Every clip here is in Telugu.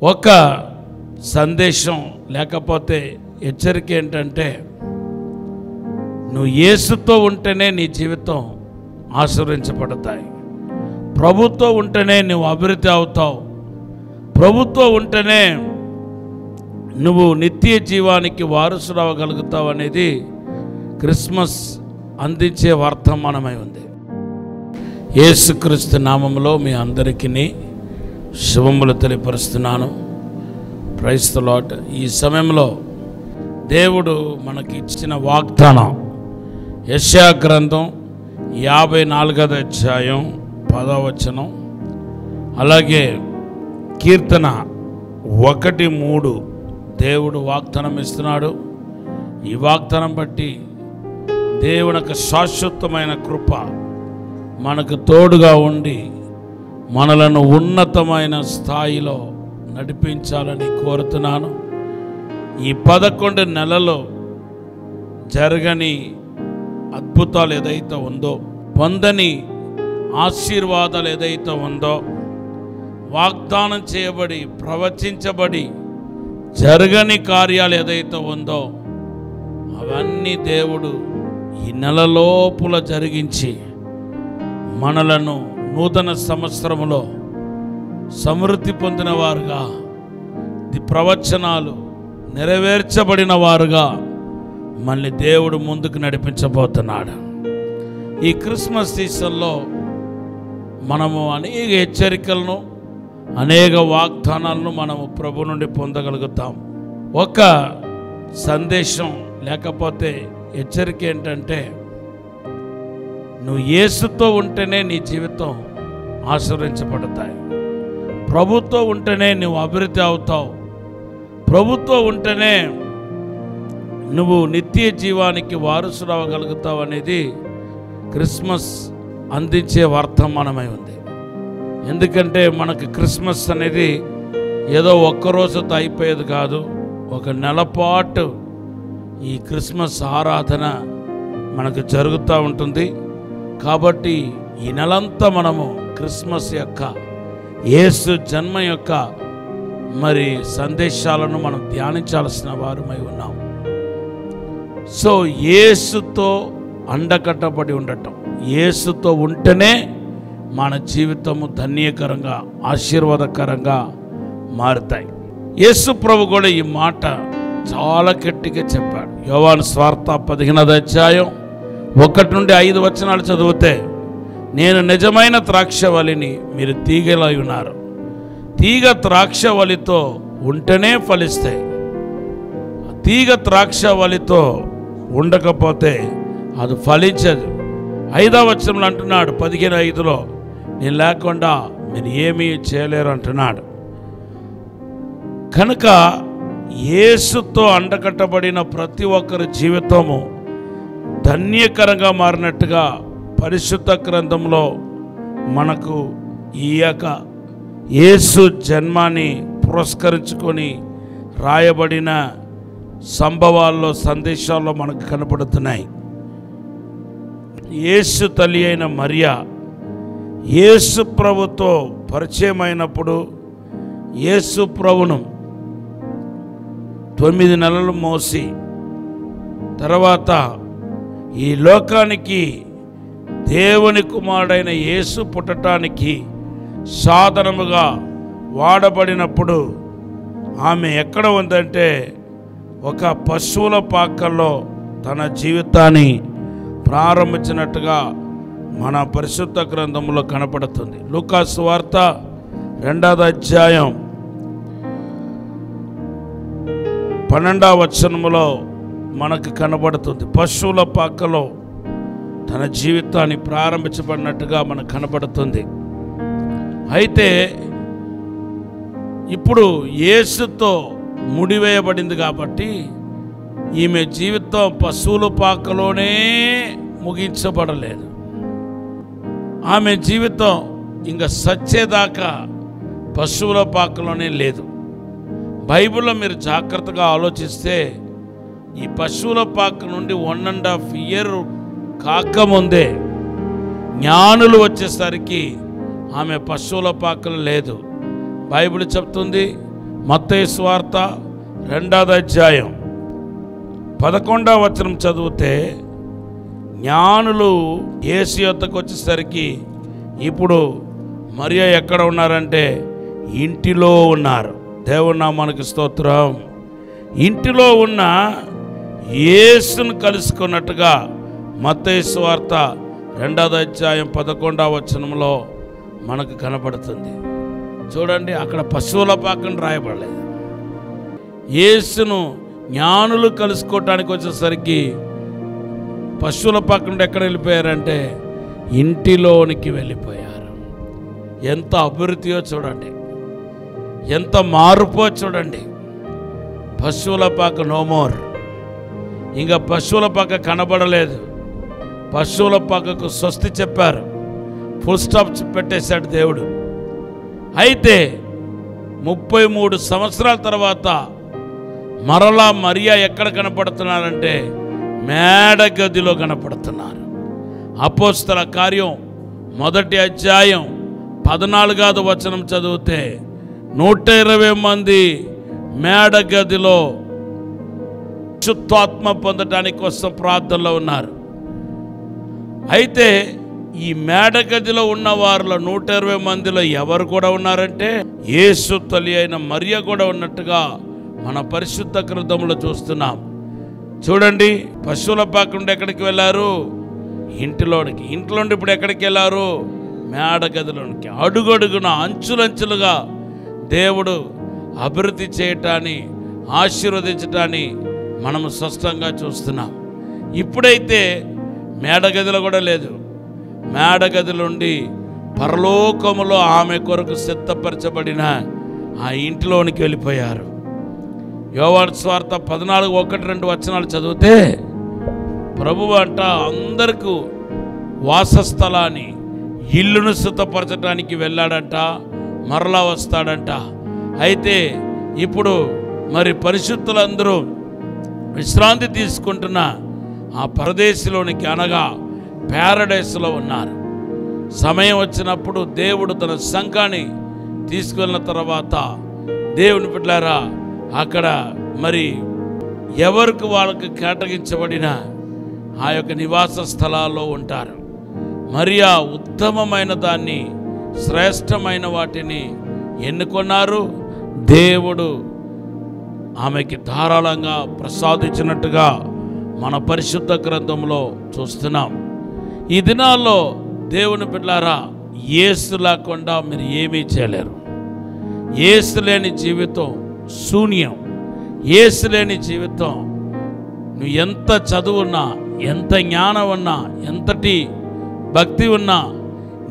ఒక సందేశం లేకపోతే హెచ్చరిక ఏంటంటే, నువ్వు యేసుతో ఉంటేనే నీ జీవితం ఆశీర్వదించబడతాయి. ప్రభుతో ఉంటేనే నువ్వు అభివృద్ధి అవుతావు. ప్రభుతో ఉంటేనే నువ్వు నిత్య జీవానికి వారసుడు అవ్వగలుగుతావు అనేది క్రిస్మస్ అందించే వర్తమానమై ఉంది. యేసుక్రీస్తు నామములో మీ అందరికీ శుభములు తెలియపరుస్తున్నాను. Praise the lord. ఈ సమయంలో దేవుడు మనకి ఇచ్చిన వాగ్దానం యెషయా గ్రంథం 54వ అధ్యాయం 10వ వచనం, అలాగే కీర్తన 1:3 దేవుడు వాగ్దానం ఇస్తున్నాడు. ఈ వాగ్దానం బట్టి దేవుని యొక్క శాశ్వతమైన కృప మనకు తోడుగా ఉండి మనలను ఉన్నతమైన స్థాయిలో నడిపించాలని కోరుతున్నాను. ఈ 11 నెలల్లో జరగని అద్భుతాలు ఏదైతే ఉందో, పొందని ఆశీర్వాదాలు ఏదైతే ఉందో, వాగ్దానం చేయబడి ప్రవచించబడి జరగని కార్యాలు ఏదైతే ఉందో అవన్నీ దేవుడు ఈ నెలలోపుల జరిగించి మనలను నూతన సంవత్సరములో సమృద్ధి పొందిన వారుగా, ప్రవచనాలు నెరవేర్చబడిన వారుగా మళ్ళీ దేవుడు ముందుకు నడిపించబోతున్నాడు. ఈ క్రిస్మస్ సీజన్లో మనము అనేక హెచ్చరికలను, అనేక వాగ్దానాలను మనము ప్రభు నుండి పొందగలుగుతాం. ఒక సందేశం లేకపోతే హెచ్చరిక ఏంటంటే, నువ్వు యేసుతో ఉంటేనే నీ జీవితం ఆశీర్వదించబడతాయి. ప్రభుతో ఉంటేనే నువ్వు అభివృద్ధి అవుతావు. ప్రభుతో ఉంటేనే నువ్వు నిత్య జీవానికి వారసుడు అవ్వగలుగుతావు అనేది క్రిస్మస్ అందించే వర్తమానమై ఉంది. ఎందుకంటే మనకు క్రిస్మస్ అనేది ఏదో ఒక్కరోజుతో అయిపోయేది కాదు. ఒక నెల పాటు ఈ క్రిస్మస్ ఆరాధన మనకు జరుగుతూ ఉంటుంది. కాబట్టి ఈ నెలంతా మనము క్రిస్మస్ యొక్క, యేసు జన్మ యొక్క మరి సందేశాలను మనం ధ్యానించాల్సిన వారమై ఉన్నాం. సో యేసుతో అండకట్టబడి ఉండటం, యేసుతో ఉంటేనే మన జీవితము ధన్యకరంగా, ఆశీర్వాదకరంగా మారుతాయి. యేసు ప్రభు కూడా ఈ మాట చాలా గట్టిగా చెప్పాడు. యోహాను సువార్త 15వ అధ్యాయం 1 నుండి 5 వచనాలు చదివితే, నేను నిజమైన ద్రాక్షవల్లిని, మీరు తీగలై ఉన్నారు. తీగ ద్రాక్షవల్లితో ఉంటేనే ఫలిస్తాయి. తీగ ద్రాక్షవల్లితో ఉండకపోతే అది ఫలించదు. 5వ వచనంలో అంటున్నాడు, 15:5లో, నేను లేకుండా మీరు ఏమీ చేయలేరు అంటున్నాడు. కనుక యేసుతో అండకట్టబడిన ప్రతి ఒక్కరి జీవితము ధన్యకరంగా మారినట్టుగా పరిశుద్ధ గ్రంథంలో మనకు ఈ యొక్క యేసు జన్మాన్ని పురస్కరించుకొని రాయబడిన సంభవాల్లో, సందేశాల్లో మనకు కనపడుతున్నాయి. యేసు తల్లి అయిన మరియా యేసు ప్రభుతో పరిచయం అయినప్పుడు యేసు ప్రభును 9 నెలలు మోసి తర్వాత ఈ లోకానికి దేవుని కుమారుడైన యేసు పుట్టడానికి సాధనముగా వాడబడినప్పుడు ఆమె ఎక్కడ ఉందంటే ఒక పశువుల పాకల్లో తన జీవితాన్ని ప్రారంభించినట్టుగా మన పరిశుద్ధ గ్రంథంలో కనపడుతుంది. లూకా సువార్త 2వ అధ్యాయం 12వ వచనములో మనకు కనబడుతుంది. పశువుల పాకలో తన జీవితాన్ని ప్రారంభించబడినట్టుగా మనకు కనబడుతుంది. అయితే ఇప్పుడు యేసుతో ముడివేయబడింది కాబట్టి ఈమె జీవితం పశువుల పాకలోనే ముగించబడలేదు. ఆమె జీవితం ఇంకా సచ్చేదాకా పశువుల పాకలోనే లేదు. బైబిల్లో మీరు జాగ్రత్తగా ఆలోచిస్తే ఈ పశువుల పాక నుండి 1.5 year కాకముందే జ్ఞానులు వచ్చేసరికి ఆమె పశువుల పాకలు లేదు. బైబిల్ చెప్తుంది, మత్తయి సువార్త 2వ అధ్యాయం 11వ వచనం చదివితే, జ్ఞానులు యేసు యొద్దకు వచ్చేసరికి ఇప్పుడు మరియ ఎక్కడ ఉన్నారంటే ఇంటిలో ఉన్నారు. దేవుని నామానికి స్తోత్రం. ఇంటిలో ఉన్న యేసును కలుసుకున్నట్టుగా మత్తయి సువార్త 2వ అధ్యాయం 11వ వచనంలో మనకు కనబడుతుంది. చూడండి, అక్కడ పశువుల పాకను రాయబడలేదు. యేసును జ్ఞానులు కలుసుకోవటానికి వచ్చేసరికి పశువుల పాక ఎక్కడ వెళ్ళిపోయారంటే ఇంటిలోనికి వెళ్ళిపోయారు. ఎంత అభివృద్ధియో చూడండి, ఎంత మార్పో చూడండి. పశువుల పాక నోమోర్, ఇంకా పశువుల పాక కనబడలేదు. పశువుల పాకకు స్వస్తి చెప్పారు, ఫుల్ స్టాప్ పెట్టేశాడు దేవుడు. అయితే 33 సంవత్సరాల తర్వాత మరలా మరియా ఎక్కడ కనపడుతున్నారంటే మేడ గదిలో కనపడుతున్నారు. అపోస్తల కార్యం 1వ అధ్యాయం 14వ వచనం చదివితే 120 మంది మేడ గదిలో శుద్ధాత్మ పొందడానికి కోసం ప్రార్థనలో ఉన్నారు. అయితే ఈ మేడ గదిలో ఉన్న వారిలో 120 మందిలో ఎవరు కూడా ఉన్నారంటే యేసు తల్లి అయిన మరియ కూడా ఉన్నట్టుగా మన పరిశుద్ధ గ్రంథంలో చూస్తున్నాం. చూడండి, పశువుల పాక నుండి ఎక్కడికి వెళ్ళారు? ఇంటిలోనికి. ఇంట్లో నుండి ఇప్పుడు ఎక్కడికి వెళ్ళారు? మేడ గదిలోనికి. అడుగడుగున అంచులంచులుగా దేవుడు అభివృద్ధి చేయటాన్ని, ఆశీర్వదించటాన్ని మనము స్పష్టంగా చూస్తున్నాం. ఇప్పుడైతే మేడగదిలో కూడా లేదు. మేడగది నుండి పరలోకములో ఆమె కొరకు సిద్ధపరచబడిన ఆ ఇంటిలోనికి వెళ్ళిపోయారు. యోహాను సువార్త 14:1-2 వచనాలు చదివితే ప్రభువు అంట అందరికీ వాసస్థలాన్ని, ఇల్లును సిద్ధపరచడానికి వెళ్ళాడంట, మరలా వస్తాడంట. అయితే ఇప్పుడు మరి పరిశుద్ధులందరూ విశ్రాంతి తీసుకుంటున్న ఆ పరదేశంలోనికి, అనగా ప్యారడైస్లో ఉన్నారు. సమయం వచ్చినప్పుడు దేవుడు తన సంఘాన్ని తీసుకెళ్ళిన తర్వాత దేవుని బిడ్డలారా అక్కడ మరి ఎవరికి వాళ్ళకి కేటాయించబడిన ఆ యొక్క నివాస స్థలాల్లో ఉంటారు. మరియా ఉత్తమమైన దాన్ని, శ్రేష్టమైన వాటిని ఎన్నుకున్నారు. దేవుడు ఆమెకి ధారాళంగా ప్రసాదించినట్టుగా మన పరిశుద్ధ గ్రంథంలో చూస్తున్నాం. ఈ దినాల్లో దేవుని బిడ్డలారా, యేసు లేకుండా మీరు ఏమీ చేయలేరు. యేసు లేని జీవితం శూన్యం. యేసు లేని జీవితం, నువ్వు ఎంత చదువున్నా, ఎంత జ్ఞానం ఉన్నా, ఎంతటి భక్తి ఉన్నా,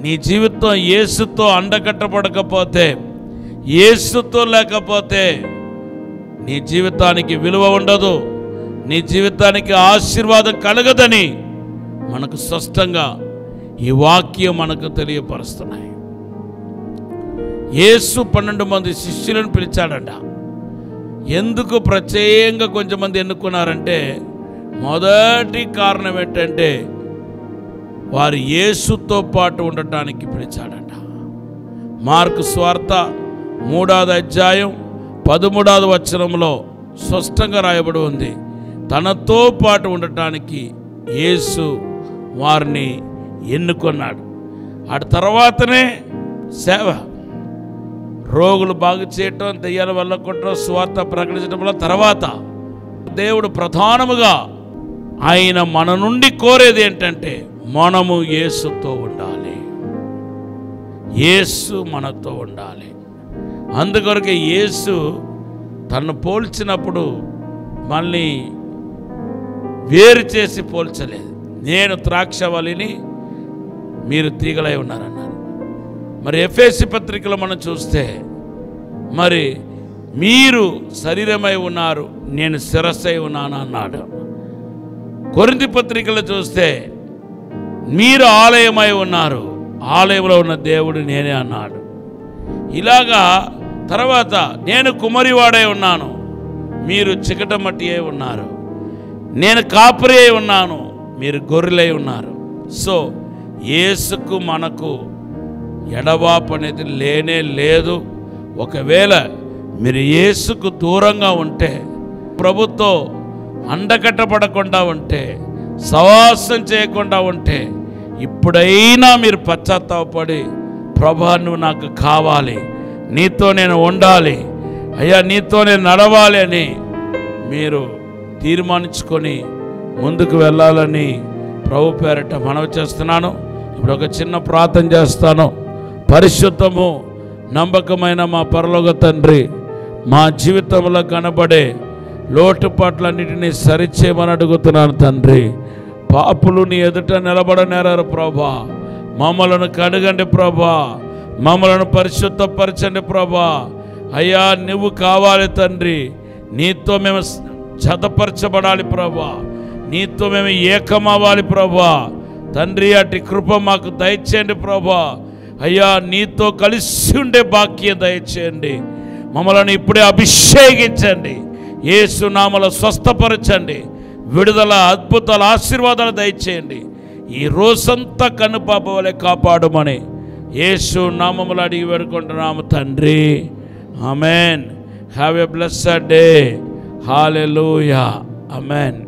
నీ జీవితం యేసుతో అండకట్టబడకపోతే, యేసుతో లేకపోతే నీ జీవితానికి విలువ ఉండదు, నీ జీవితానికి ఆశీర్వాదం కలగదని మనకు స్పష్టంగా ఈ వాక్యం మనకు తెలియపరుస్తున్నాయి. యేసు 12 మంది శిష్యులను పిలిచాడంట. ఎందుకు ప్రత్యేకంగా కొంచెంమంది ఎన్నుకున్నారంటే, మొదటి కారణం ఏంటంటే వారు యేసుతో పాటు ఉండటానికి పిలిచాడంట. మార్కు సువార్త 3వ అధ్యాయం 13వ వచనంలో స్పష్టంగా రాయబడి ఉంది, తనతో పాటు ఉండటానికి యేసు వారిని ఎన్నుకున్నాడు. ఆ తర్వాతనే సేవ, రోగులు బాగు చేయటం, దెయ్యాల వల్ల కొట్టడం, సువార్త ప్రకటించడం వల్ల తర్వాత దేవుడు ప్రధానముగా ఆయన మన నుండి కోరేది ఏంటంటే మనము యేసుతో ఉండాలి, యేసు మనతో ఉండాలి. అందుకొరకే యేసు తను పోల్చినప్పుడు మళ్ళీ వేరు చేసి పోల్చలేదు. నేను ద్రాక్షవల్లిని, మీరు తీగలై ఉన్నారన్నారు. మరి ఎఫెసీ పత్రికలో మనం చూస్తే మరి మీరు శరీరమై ఉన్నారు, నేను శిరస్సై ఉన్నాను అన్నాడు. కొరింథీ పత్రికలో చూస్తే మీరు ఆలయమై ఉన్నారు, ఆలయంలో ఉన్న దేవుడు నేనే అన్నాడు. ఇలాగా తర్వాత నేను కుమరివాడై ఉన్నాను, మీరు చికటమట్టి అయి ఉన్నారు, నేను కాపరి అయి ఉన్నాను, మీరు గొర్రెలై ఉన్నారు. సో యేసుకు మనకు ఎడబాపు అనేది లేనే లేదు. ఒకవేళ మీరు యేసుకు దూరంగా ఉంటే, ప్రభుతో అండకట్టబడకుండా ఉంటే, సవాసం చేయకుండా ఉంటే, ఇప్పుడైనా మీరు పశ్చాత్తాపడి, ప్రభా నువ్వు నాకు కావాలి, నీతో నేను ఉండాలి, అయ్యా నీతో నేను నడవాలి అని మీరు తీర్మానించుకొని ముందుకు వెళ్ళాలని ప్రభు పేరిట మనవి చేస్తున్నాను. ఇప్పుడు ఒక చిన్న ప్రార్థన చేస్తాను. పరిశుద్ధము నమ్మకమైన మా పరలోక తండ్రి, మా జీవితంలో కనబడే లోటుపాట్లన్నిటినీ సరిచేయమని అడుగుతున్నాను తండ్రి. పాపులు నీ ఎదుట నిలబడనేరారు ప్రభా, మమ్మలను కడగండి ప్రభా, మమ్మలను పరిశుద్ధపరచండి ప్రభా. అయ్యా నువ్వు కావాలి తండ్రి, నీతో మేము జతపరచబడాలి ప్రభా, నీతో మేము ఏకమవ్వాలి ప్రభా తండ్రి. అటు కృప మాకు దయచేయండి ప్రభా. అయ్యా నీతో కలిసి ఉండే భాగ్యం దయచేయండి. మమ్మల్ని ఇప్పుడే అభిషేకించండి, యేసు నామములో స్వస్థపరచండి, విడుదల అద్భుతాల ఆశీర్వాదాలు దయచేయండి. ఈ రోజంతా కనుపాప వలె కాపాడమని యేసు నామములో అడిగి వేడుకుంటున్నాము తండ్రి. Amen. Have a blessed day. Hallelujah. Amen.